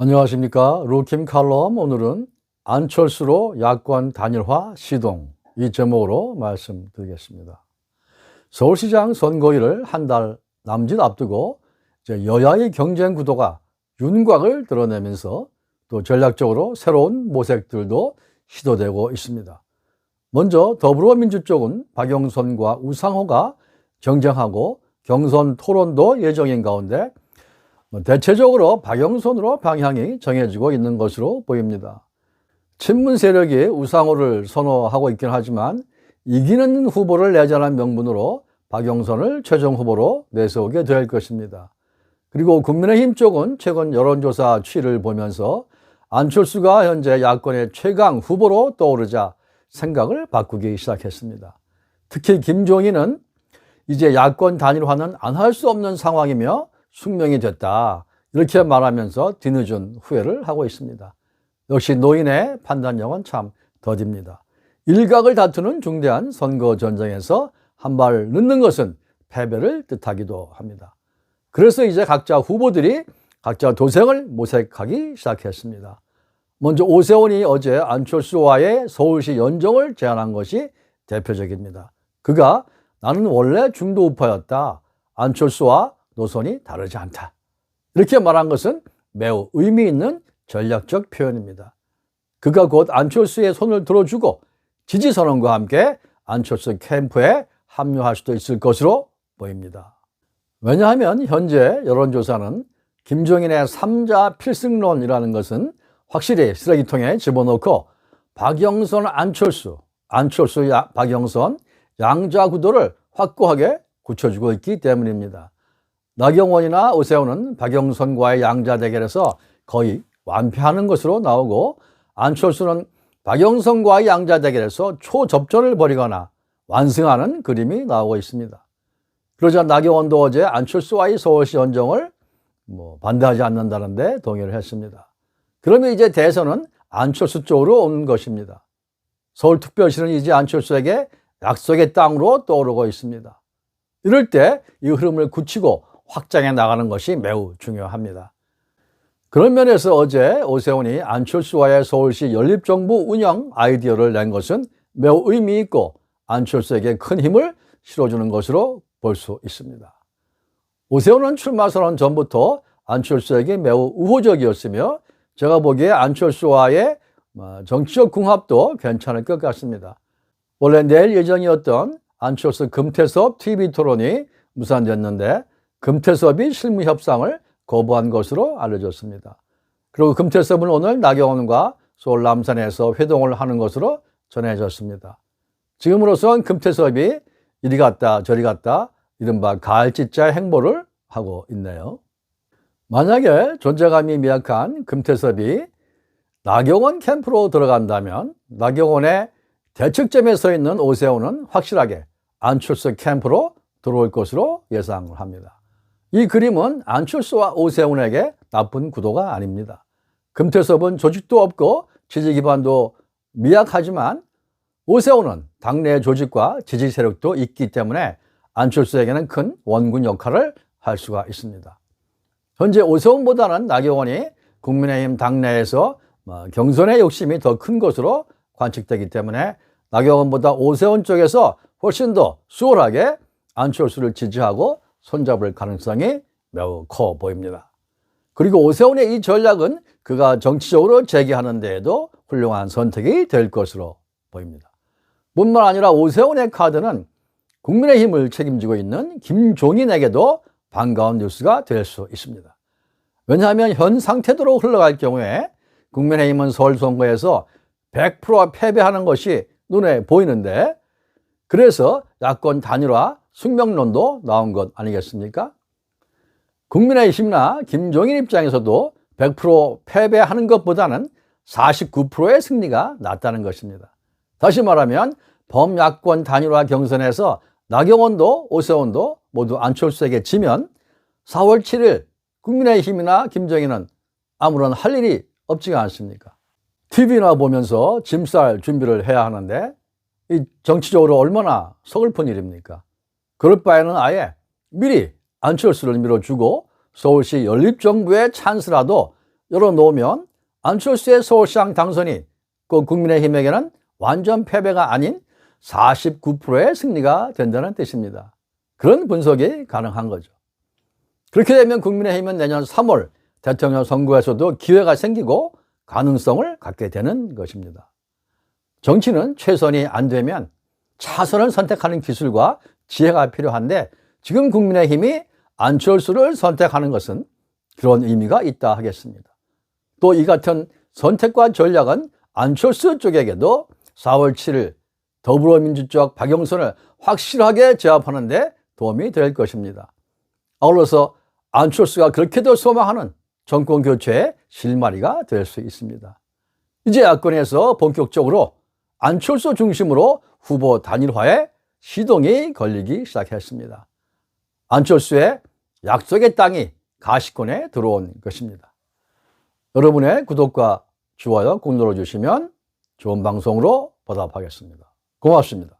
안녕하십니까. 루킴 칼럼. 오늘은 안철수로 야권 단일화 시동, 이 제목으로 말씀드리겠습니다. 서울시장 선거일을 한 달 남짓 앞두고 여야의 경쟁 구도가 윤곽을 드러내면서 또 전략적으로 새로운 모색들도 시도되고 있습니다. 먼저 더불어민주 쪽은 박영선과 우상호가 경쟁하고 경선 토론도 예정인 가운데 대체적으로 박영선으로 방향이 정해지고 있는 것으로 보입니다. 친문 세력이 우상호를 선호하고 있긴 하지만 이기는 후보를 내자는 명분으로 박영선을 최종 후보로 내세우게 될 것입니다. 그리고 국민의힘 쪽은 최근 여론조사 추이를 보면서 안철수가 현재 야권의 최강 후보로 떠오르자 생각을 바꾸기 시작했습니다. 특히 김종인은 이제 야권 단일화는 안 할 수 없는 상황이며 숙명이 됐다, 이렇게 말하면서 뒤늦은 후회를 하고 있습니다. 역시 노인의 판단력은 참 더딥니다. 일각을 다투는 중대한 선거 전쟁에서 한 발 늦는 것은 패배를 뜻하기도 합니다. 그래서 이제 각자 후보들이 각자 도생을 모색하기 시작했습니다. 먼저 오세훈이 어제 안철수와의 서울시 연정을 제안한 것이 대표적입니다. 그가 나는 원래 중도 우파였다, 안철수와 노선이 다르지 않다, 이렇게 말한 것은 매우 의미 있는 전략적 표현입니다. 그가 곧 안철수의 손을 들어주고 지지선언과 함께 안철수 캠프에 합류할 수도 있을 것으로 보입니다. 왜냐하면 현재 여론조사는 김종인의 3자 필승론이라는 것은 확실히 쓰레기통에 집어넣고 박영선, 안철수, 박영선 양자 구도를 확고하게 굳혀주고 있기 때문입니다. 나경원이나 오세훈은 박영선과의 양자 대결에서 거의 완패하는 것으로 나오고, 안철수는 박영선과의 양자 대결에서 초접전을 벌이거나 완승하는 그림이 나오고 있습니다. 그러자 나경원도 어제 안철수와의 서울시 연정을 반대하지 않는다는데 동의를 했습니다. 그러면 이제 대선은 안철수 쪽으로 오는 것입니다. 서울특별시는 이제 안철수에게 약속의 땅으로 떠오르고 있습니다. 이럴 때 이 흐름을 굳히고 확장해 나가는 것이 매우 중요합니다. 그런 면에서 어제 오세훈이 안철수와의 서울시 연립정부 운영 아이디어를 낸 것은 매우 의미 있고 안철수에게 큰 힘을 실어주는 것으로 볼 수 있습니다. 오세훈은 출마 선언 전부터 안철수에게 매우 우호적이었으며 제가 보기에 안철수와의 정치적 궁합도 괜찮을 것 같습니다. 원래 내일 예정이었던 안철수 금태섭 TV 토론이 무산됐는데 금태섭이 실무 협상을 거부한 것으로 알려졌습니다. 그리고 금태섭은 오늘 나경원과 서울 남산에서 회동을 하는 것으로 전해졌습니다. 지금으로선 금태섭이 이리 갔다 저리 갔다 이른바 가을짓자 행보를 하고 있네요. 만약에 존재감이 미약한 금태섭이 나경원 캠프로 들어간다면 나경원의 대척점에 서 있는 오세훈은 확실하게 안철수 캠프로 들어올 것으로 예상을 합니다. 이 그림은 안철수와 오세훈에게 나쁜 구도가 아닙니다. 금태섭은 조직도 없고 지지 기반도 미약하지만 오세훈은 당내 조직과 지지 세력도 있기 때문에 안철수에게는 큰 원군 역할을 할 수가 있습니다. 현재 오세훈보다는 나경원이 국민의힘 당내에서 경선의 욕심이 더 큰 것으로 관측되기 때문에 나경원보다 오세훈 쪽에서 훨씬 더 수월하게 안철수를 지지하고 손잡을 가능성이 매우 커 보입니다. 그리고 오세훈의 이 전략은 그가 정치적으로 재기하는 데에도 훌륭한 선택이 될 것으로 보입니다. 뿐만 아니라 오세훈의 카드는 국민의힘을 책임지고 있는 김종인에게도 반가운 뉴스가 될 수 있습니다. 왜냐하면 현 상태대로 흘러갈 경우에 국민의힘은 서울 선거에서 100% 패배하는 것이 눈에 보이는데, 그래서 야권 단일화 숙명론도 나온 것 아니겠습니까? 국민의힘이나 김종인 입장에서도 100% 패배하는 것보다는 49%의 승리가 낫다는 것입니다. 다시 말하면 범야권 단일화 경선에서 나경원도 오세훈도 모두 안철수에게 지면 4월 7일 국민의힘이나 김종인은 아무런 할 일이 없지가 않습니까? TV나 보면서 짐 쌀 준비를 해야 하는데 이 정치적으로 얼마나 서글픈 일입니까? 그럴 바에는 아예 미리 안철수를 밀어주고 서울시 연립정부의 찬스라도 열어놓으면 안철수의 서울시장 당선이 그 국민의힘에게는 완전 패배가 아닌 49%의 승리가 된다는 뜻입니다. 그런 분석이 가능한 거죠. 그렇게 되면 국민의힘은 내년 3월 대통령 선거에서도 기회가 생기고 가능성을 갖게 되는 것입니다. 정치는 최선이 안 되면 차선을 선택하는 기술과 지혜가 필요한데 지금 국민의힘이 안철수를 선택하는 것은 그런 의미가 있다 하겠습니다. 또 이 같은 선택과 전략은 안철수 쪽에게도 4월 7일 더불어민주 쪽 박영선을 확실하게 제압하는 데 도움이 될 것입니다. 아울러서 안철수가 그렇게도 소망하는 정권 교체의 실마리가 될 수 있습니다. 이제 야권에서 본격적으로 안철수 중심으로 후보 단일화에 시동이 걸리기 시작했습니다. 안철수의 약속의 땅이 가시권에 들어온 것입니다. 여러분의 구독과 좋아요 꼭 눌러주시면 좋은 방송으로 보답하겠습니다. 고맙습니다.